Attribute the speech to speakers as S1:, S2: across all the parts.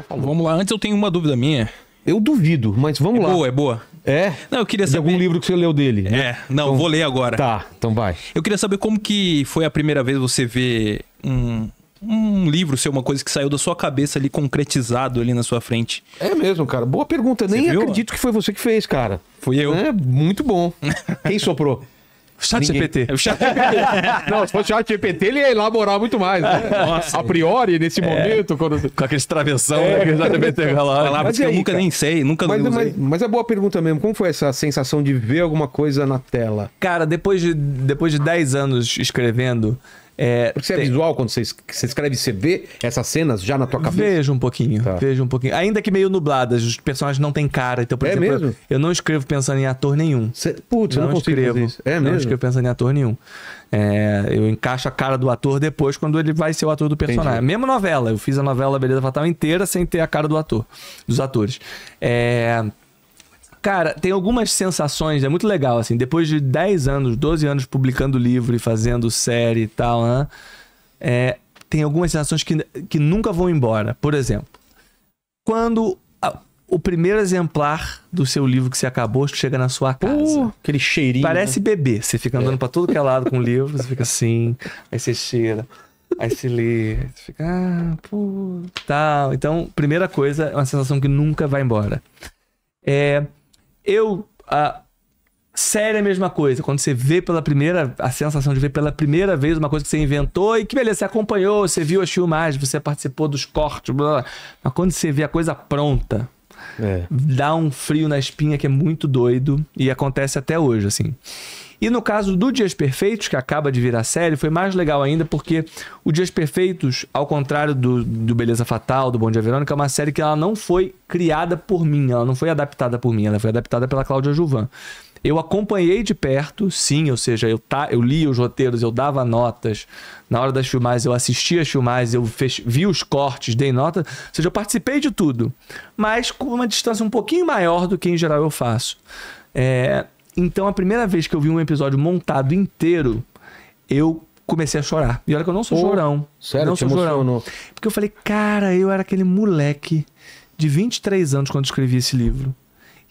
S1: Vamos lá, antes eu tenho uma dúvida minha.
S2: Eu duvido, mas vamos lá.
S1: Boa, é boa.
S2: É?
S1: Não, eu queria
S2: De
S1: saber...
S2: algum livro que você leu dele.
S1: É, não,
S2: então,
S1: vou ler agora.
S2: Tá, então vai.
S1: Eu queria saber como que foi a primeira vez você ver um livro ser uma coisa que saiu da sua cabeça ali, concretizado ali na sua frente.
S2: É mesmo, cara. Boa pergunta. Nem
S1: viu?
S2: acredito que foi você que fez, cara.
S1: Fui eu.
S2: É, muito bom. Quem soprou?
S1: Chat GPT.
S2: É o Chat GPT. Não, se fosse o Chat GPT, ele ia elaborar muito mais, né?
S1: Nossa.
S2: A priori, nesse momento, quando...
S1: Com aqueles travessão, né? Que o Chat GPT lá. Palavras que eu nunca nem sei, nunca usei.
S2: Mas é boa pergunta mesmo. Como foi essa sensação de ver alguma coisa na tela?
S3: Cara, depois de 10 anos escrevendo...
S2: Porque você é visual, quando você escreve, você vê essas cenas já na tua cabeça?
S3: Vejo um pouquinho,
S2: Tá.
S3: vejo um pouquinho. Ainda que meio nubladas, os personagens não têm cara. Então, por exemplo,
S2: mesmo?
S3: eu não escrevo pensando em ator nenhum.
S2: Putz, eu não consigo fazer isso. É
S3: Não
S2: mesmo?
S3: escrevo pensando em ator nenhum. Eu encaixo a cara do ator depois, quando ele vai ser o ator do personagem.
S2: Entendi.
S3: Mesmo novela. Eu fiz a novela Beleza Fatal inteira sem ter a cara do ator, dos atores. Cara, tem algumas sensações, é muito legal, assim, depois de 10 anos, 12 anos publicando livro e fazendo série e tal, né? Tem algumas sensações que nunca vão embora. Por exemplo, quando o primeiro exemplar do seu livro que você acabou chega na sua casa.
S2: Aquele cheirinho.
S3: Parece bebê. Você fica andando pra todo que é lado com o livro, você fica assim, aí você cheira, aí você lê, você fica, tal. Então, primeira coisa, é uma sensação que nunca vai embora. Série é a mesma coisa. Quando você vê a sensação de ver pela primeira vez uma coisa que você inventou e que beleza, você acompanhou, você viu as filmagens, você participou dos cortes, blá, blá. Mas quando você vê a coisa pronta, dá um frio na espinha que é muito doido e acontece até hoje, assim. E no caso do Dias Perfeitos, que acaba de virar série, foi mais legal ainda porque o Dias Perfeitos, ao contrário do Beleza Fatal, do Bom Dia Verônica, é uma série que ela não foi criada por mim, ela não foi adaptada por mim, ela foi adaptada pela Cláudia Juvan. Eu acompanhei de perto, sim, ou seja, eu lia os roteiros, eu dava notas. Na hora das filmagens, eu assistia as filmagens, eu vi os cortes, dei nota. Ou seja, eu participei de tudo, mas com uma distância um pouquinho maior do que em geral eu faço. Então, a primeira vez que eu vi um episódio montado inteiro, eu comecei a chorar. E olha que eu não sou chorão.
S2: Sério?
S3: Não sou chorão. Porque eu falei, cara, eu era aquele moleque de 23 anos quando escrevi esse livro.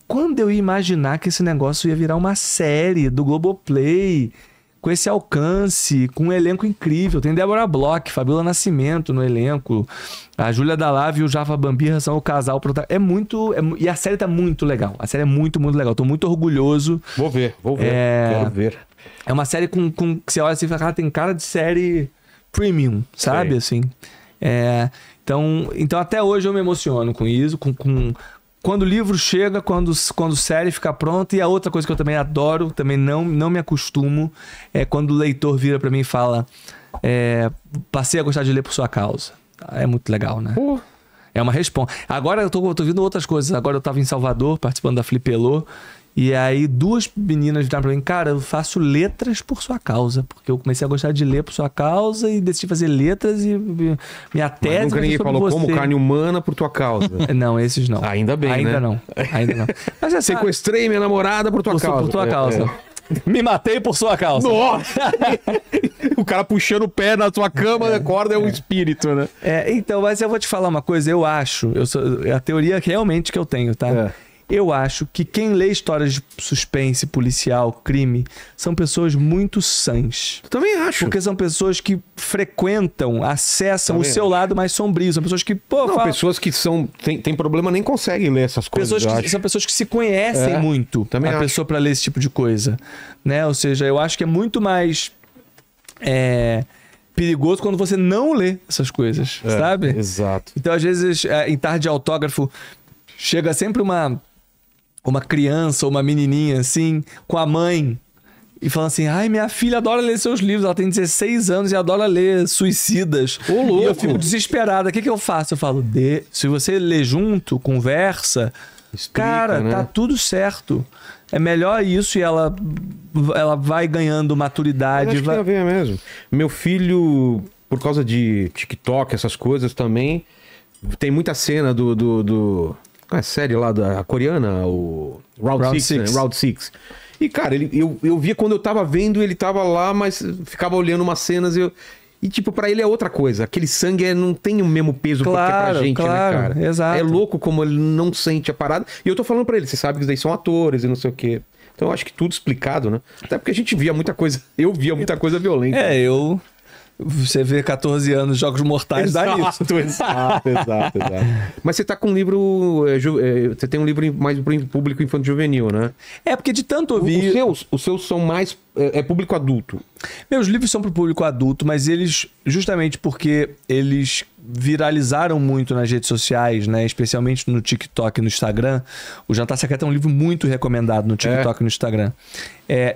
S3: Quando eu ia imaginar que esse negócio ia virar uma série do Globoplay, com esse alcance, com um elenco incrível. Tem Débora Bloch, Fabiola Nascimento no elenco, a Júlia Dalave e o Java Bambirra são o casal protagonista. E a série tá muito legal. A série é muito, muito legal. Tô muito orgulhoso.
S2: Vou ver. Quero ver.
S3: É uma série que você olha assim e fala, tem cara de série premium, sabe? Assim. Então até hoje eu me emociono com isso, quando o livro chega, quando série fica pronta. E a outra coisa que eu também adoro, também não me acostumo, é quando o leitor vira pra mim e fala, passei a gostar de ler por sua causa. É muito legal, né? É uma resposta. Agora eu tô vendo outras coisas. Agora eu tava em Salvador, participando da Flipelô. E aí 2 meninas viraram pra mim, cara, eu faço letras por sua causa. Porque eu comecei a gostar de ler por sua causa e decidi fazer letras e minha tese...
S2: Mas nunca ninguém falou
S3: você.
S2: Como carne humana por tua causa.
S3: Não, esses não.
S2: Ainda bem,
S3: Ainda
S2: né?
S3: não. Ainda não. Mas já sabe,
S2: Sequestrei minha namorada por tua causa.
S3: por tua causa. Me matei por sua causa.
S2: Nossa! O cara puxando o pé na tua cama, acorda, é um espírito, né?
S3: Então, mas eu vou te falar uma coisa, eu acho, é a teoria realmente que eu tenho, tá? Eu acho que quem lê histórias de suspense, policial, crime, são pessoas muito sãs.
S2: Eu também acho.
S3: Porque são pessoas que frequentam, acessam o seu lado mais sombrio. São pessoas que,
S2: pessoas que tem problema nem conseguem ler essas coisas.
S3: São pessoas que se conhecem muito,
S2: também
S3: a pessoa para ler esse tipo de coisa, né? Ou seja, eu acho que é muito mais perigoso quando você não lê essas coisas, sabe?
S2: Exato.
S3: Então, às vezes, em tarde de autógrafo, chega sempre uma criança ou uma menininha assim, com a mãe, e falando assim, ai, minha filha adora ler seus livros, ela tem 16 anos e adora ler Suicidas.
S2: Ô, louco.
S3: E eu fico desesperada. O que eu faço? Eu falo, se você lê junto, conversa,
S2: Explica,
S3: cara,
S2: né?
S3: tá tudo certo. É melhor isso e ela vai ganhando maturidade.
S2: Mas acho que tem a ver mesmo. Meu filho, por causa de TikTok, essas coisas também, tem muita cena qual é a série lá da coreana? O Round 6. Né? Round 6. E, cara, eu via quando eu tava vendo, ele tava lá, mas ficava olhando umas cenas e E, tipo, pra ele é outra coisa. Aquele sangue não tem o mesmo peso que é pra gente, né, cara?
S3: Exato.
S2: É louco como ele não sente a parada. E eu tô falando pra ele, você sabe que daí são atores e não sei o quê. Então eu acho que tudo explicado, né? Até porque a gente via muita coisa... Eu via muita coisa violenta.
S3: Você vê 14 anos de Jogos Mortais, dá nisso.
S2: Exato. Mas você tá com um livro... você tem um livro mais pro público infantil juvenil, né?
S3: É, porque de tanto ouvir...
S2: Os seus são mais... É público adulto.
S3: Meus livros são pro público adulto, mas eles, justamente porque eles viralizaram muito nas redes sociais, né? Especialmente no TikTok e no Instagram. O Jantar Secreto é um livro muito recomendado no TikTok e no Instagram.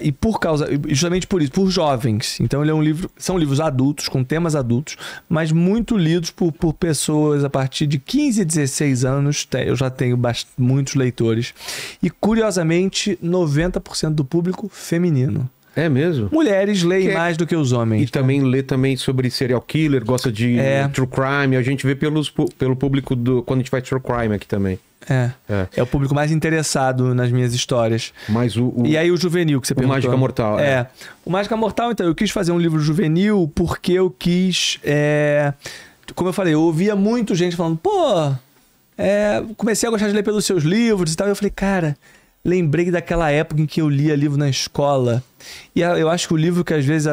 S3: E por causa... Justamente por isso, por jovens. Então ele é um livro... São livros adultos, com temas adultos, mas muito lidos por pessoas a partir de 15 a 16 anos. Eu já tenho muitos leitores. E, curiosamente, 90% do público feminino.
S2: É mesmo?
S3: Mulheres leem mais do que os homens.
S2: E também lê também sobre serial killer, gosta de true crime. A gente vê pelo público quando a gente faz true crime aqui também. É o público mais interessado nas minhas histórias. Mas
S3: e aí o juvenil que você perguntou.
S2: O Mágica Mortal.
S3: O Mágica Mortal, então, eu quis fazer um livro juvenil porque eu quis... como eu falei, eu ouvia muito gente falando, comecei a gostar de ler pelos seus livros e tal. E eu falei, cara... Lembrei daquela época em que eu lia livro na escola. E eu acho que o livro que às vezes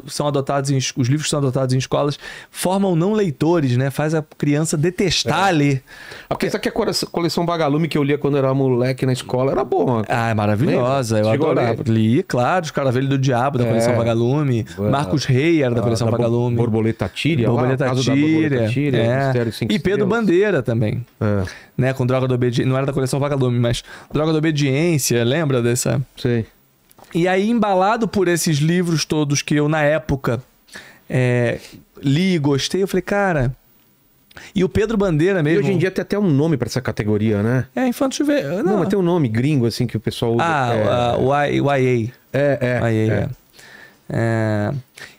S3: são adotados os livros que são adotados em escolas formam não leitores, né? Faz a criança detestar ler.
S2: Apesar que a coleção Vagalume que eu lia quando eu era moleque na escola era boa.
S3: É maravilhosa.
S2: Lembra?
S3: Eu adorava. Li, claro, Os Caravelhos do Diabo da coleção Vagalume. Marcos Rey era da coleção Vagalume.
S2: Borboleta Tíria.
S3: Borboleta Tíria. E Pedro Bandeira também. Né? Com Droga da Obediência. Não era da coleção Vagalume, mas Droga da Obediência. Lembra dessa?
S2: Sei.
S3: E aí, embalado por esses livros todos que eu, na época, li e gostei, eu falei, cara... E o Pedro Bandeira mesmo...
S2: E hoje em dia tem até um nome pra essa categoria, né?
S3: Infanto juvenil.
S2: Não, mas tem um nome gringo, assim, que o pessoal usa.
S3: O YA.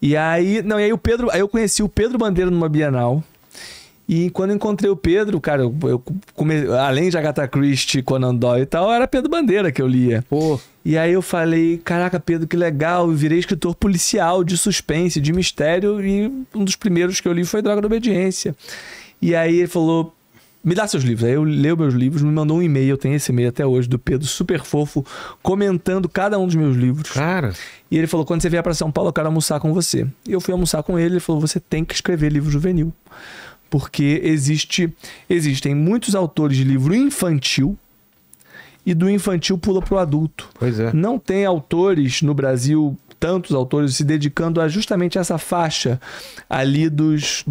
S3: E aí... Não, e aí o Pedro... Aí eu conheci o Pedro Bandeira numa Bienal. E quando eu encontrei o Pedro, cara, além de Agatha Christie, Conan Doyle e tal, era Pedro Bandeira que eu lia. E aí eu falei, caraca, Pedro, que legal, eu virei escritor policial, de suspense, de mistério, e um dos primeiros que eu li foi Droga da Obediência. E aí ele falou, me dá seus livros. Aí eu leu meus livros, me mandou um e-mail, eu tenho esse e-mail até hoje, do Pedro, super fofo, comentando cada um dos meus livros.
S2: Cara.
S3: E ele falou, quando você vier pra São Paulo, eu quero almoçar com você. E eu fui almoçar com ele, ele falou, você tem que escrever livro juvenil. Porque existem muitos autores de livro infantil e do infantil pula para o adulto.
S2: Pois é.
S3: Não tem autores no Brasil, tantos autores, se dedicando a justamente essa faixa ali dos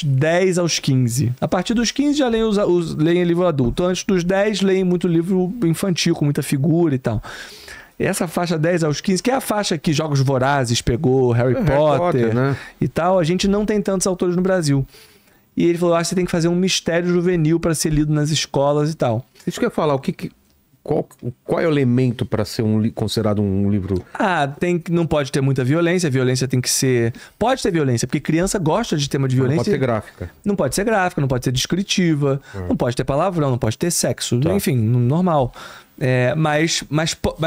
S3: 10 aos 15. A partir dos 15 já leem livro adulto. Antes dos 10, leem muito livro infantil, com muita figura e tal. Essa faixa 10 aos 15, que é a faixa que Jogos Vorazes pegou, Harry Potter, né? E tal, a gente não tem tantos autores no Brasil. E ele falou, você tem que fazer um mistério juvenil para ser lido nas escolas e tal.
S2: Isso que eu ia falar, qual é o elemento para ser considerado um livro?
S3: Não pode ter muita violência, a violência tem que ser... Pode ter violência, porque criança gosta de tema de violência.
S2: Não pode ser gráfica.
S3: Não pode ser gráfica, não pode ser descritiva, não pode ter palavrão, não pode ter sexo, enfim, normal. Mas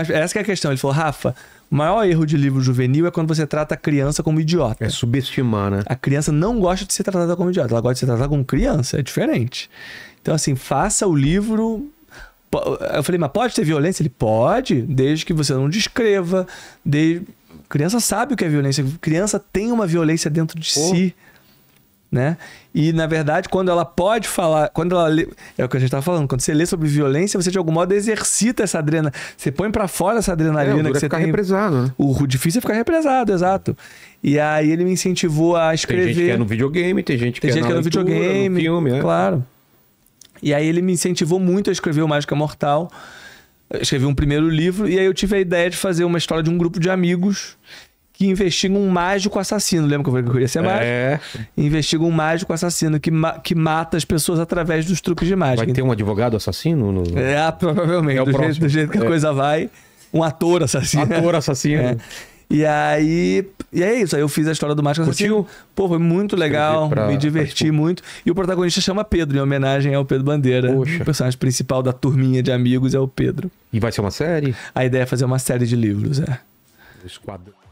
S3: essa que é a questão. Ele falou, Rafa, o maior erro de livro juvenil é quando você trata a criança como idiota.
S2: É subestimar, né?
S3: A criança não gosta de ser tratada como idiota, ela gosta de ser tratada como criança, é diferente. Então, assim, faça o livro... Eu falei, mas pode ter violência? Ele pode, desde que você não descreva. Criança sabe o que é violência. Criança tem uma violência dentro de si. Né? E, na verdade, quando ela pode falar... Quando ela lê, é o que a gente estava falando. Quando você lê sobre violência, você, de algum modo, exercita essa adrenalina. Você põe pra fora essa adrenalina que você
S2: ficar
S3: tem.
S2: Represado, né?
S3: O difícil é ficar represado, exato. E aí ele me incentivou a escrever...
S2: Tem gente que é no videogame, tem gente que é
S3: no videogame,
S2: no filme.
S3: Claro. E aí ele me incentivou muito a escrever o Mágica Mortal. Eu escrevi um primeiro livro e aí eu tive a ideia de fazer uma história de um grupo de amigos que investigam um mágico assassino. Lembra que eu falei que eu queria ser mágico? Investigam um mágico assassino que mata as pessoas através dos truques de mágica.
S2: Vai ter um advogado assassino?
S3: Provavelmente. Do jeito que a coisa vai. Um ator assassino. E aí... E é isso, aí eu fiz a história do Mágico Assassino. Pô, foi muito legal, me diverti muito. E o protagonista chama Pedro, em homenagem ao Pedro Bandeira.
S2: Poxa.
S3: O personagem principal da turminha de amigos é o Pedro.
S2: E vai ser uma série?
S3: A ideia é fazer uma série de livros,
S2: O Esquadrão.